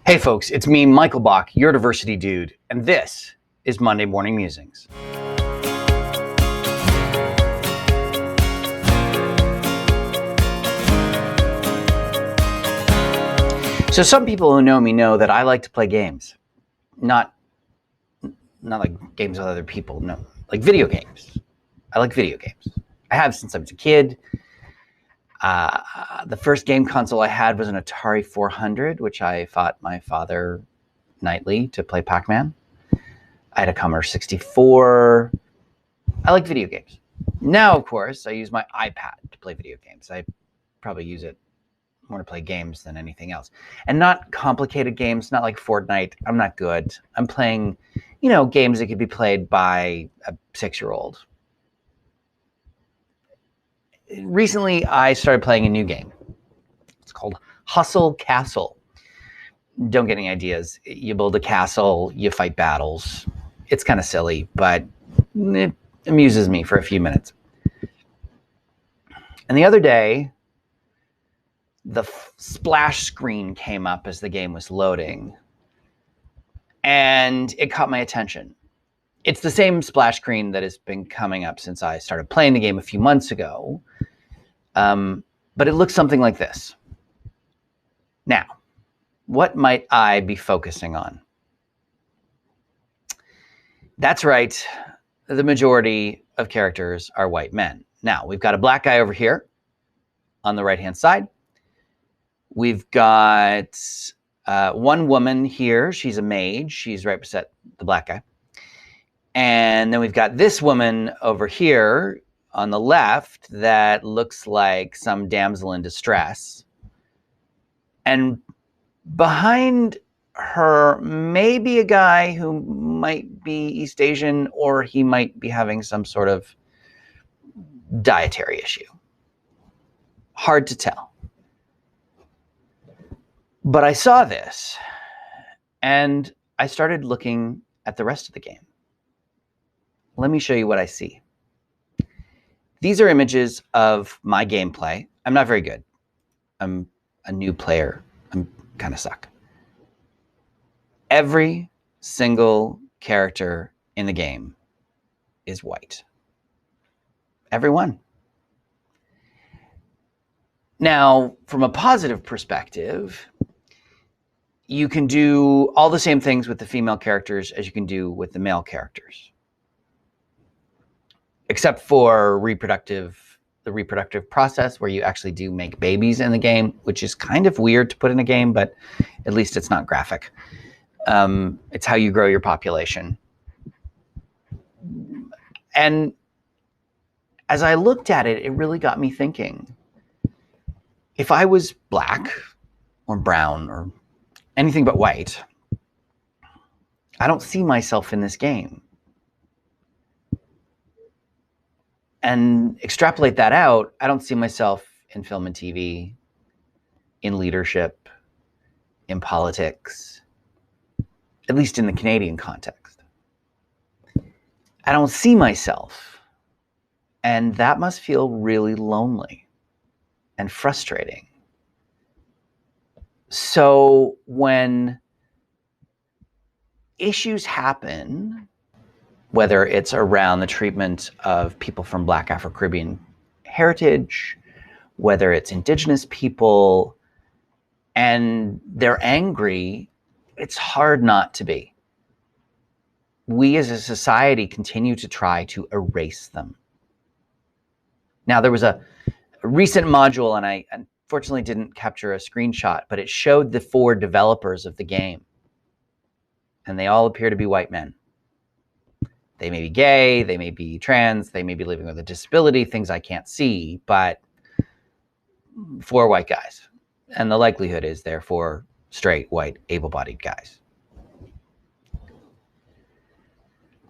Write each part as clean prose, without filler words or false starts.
Hey folks, it's me, Michael Bach, your diversity dude, and this is Monday Morning Musings. So some people who know me know that I like to play games. Not like games with other people, no, like video games. I like video games. I have since I was a kid. The first game console I had was an Atari 400, which I fought my father nightly to play Pac-Man. I had a Commodore 64. I like video games. Now, of course, I use my iPad to play video games. I probably use it more to play games than anything else. And not complicated games, not like Fortnite. I'm not good. I'm playing, games that could be played by a 6-year-old. Recently, I started playing a new game. It's called Hustle Castle. Don't get any ideas. You build a castle, you fight battles. It's kind of silly, but it amuses me for a few minutes. And the other day, the splash screen came up as the game was loading, and it caught my attention. It's the same splash screen that has been coming up since I started playing the game a few months ago, but it looks something like this. Now, what might I be focusing on? That's right, the majority of characters are white men. Now, we've got a black guy over here on the right-hand side. We've got one woman here. She's a mage. She's right beside the black guy. And then we've got this woman over here on the left that looks like some damsel in distress. And behind her may be a guy who might be East Asian, or he might be having some sort of dietary issue. Hard to tell. But I saw this, and I started looking at the rest of the game. Let me show you what I see. These are images of my gameplay. I'm not very good. I'm a new player. I'm kind of suck. Every single character in the game is white. Everyone. Now, from a positive perspective, you can do all the same things with the female characters as you can do with the male characters. Except for the reproductive process, where you actually do make babies in the game, which is kind of weird to put in a game, but at least it's not graphic. It's how you grow your population. And as I looked at it, it really got me thinking. If I was black or brown or anything but white, I don't see myself in this game. And extrapolate that out, I don't see myself in film and TV, in leadership, in politics, at least in the Canadian context. I don't see myself, and that must feel really lonely and frustrating. So when issues happen, whether it's around the treatment of people from Black Afro-Caribbean heritage, whether it's Indigenous people, and they're angry, it's hard not to be. We as a society continue to try to erase them. Now, there was a recent module, and I unfortunately didn't capture a screenshot, but it showed the 4 developers of the game. And they all appear to be white men. They may be gay, they may be trans, they may be living with a disability, things I can't see, but 4 white guys. And the likelihood is they're 4 straight, white, able-bodied guys.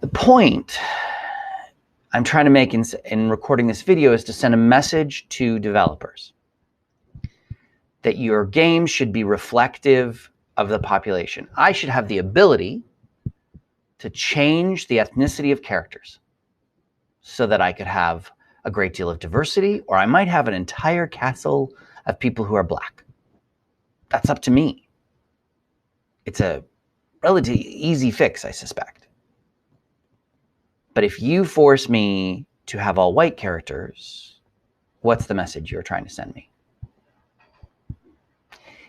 The point I'm trying to make in recording this video is to send a message to developers that your game should be reflective of the population. I should have the ability to change the ethnicity of characters so that I could have a great deal of diversity, or I might have an entire castle of people who are black. That's up to me. It's a relatively easy fix, I suspect. But if you force me to have all white characters, what's the message you're trying to send me?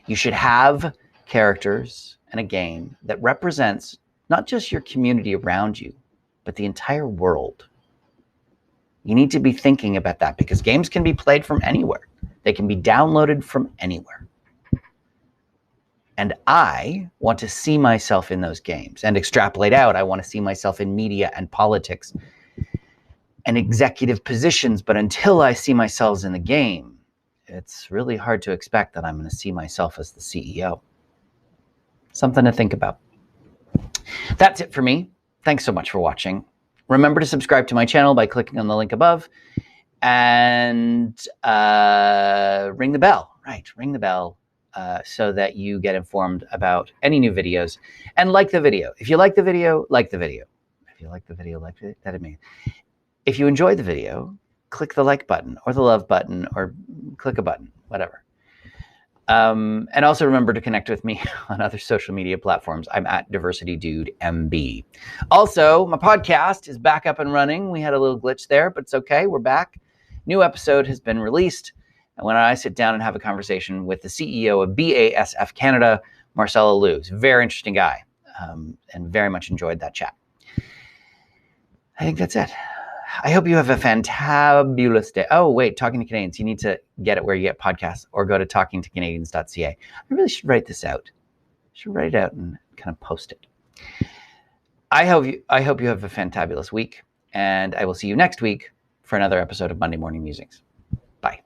You should have characters and a game that represents not just your community around you, but the entire world. You need to be thinking about that because games can be played from anywhere. They can be downloaded from anywhere. And I want to see myself in those games and extrapolate out. I want to see myself in media and politics and executive positions. But until I see myself in the game, it's really hard to expect that I'm going to see myself as the CEO. Something to think about. That's it for me. Thanks so much for watching. Remember to subscribe to my channel by clicking on the link above and ring the bell. Right, ring the bell so that you get informed about any new videos. And like the video. If you like the video, like the video. If you like the video, like it. That'd mean. If you enjoyed the video, click the like button or the love button or click a button, whatever. And also remember to connect with me on other social media platforms. I'm at DiversityDudeMB. Also, my podcast is back up and running. We had a little glitch there, but it's okay. We're back. New episode has been released. And when I sit down and have a conversation with the CEO of BASF Canada, Marcelo Luz, very interesting guy, and very much enjoyed that chat. I think that's it. I hope you have a fantabulous day. Oh, wait, Talking to Canadians. You need to get it where you get podcasts or go to TalkingToCanadians.ca. I really should write this out. I should write it out and kind of post it. I hope you have a fantabulous week, and I will see you next week for another episode of Monday Morning Musings. Bye.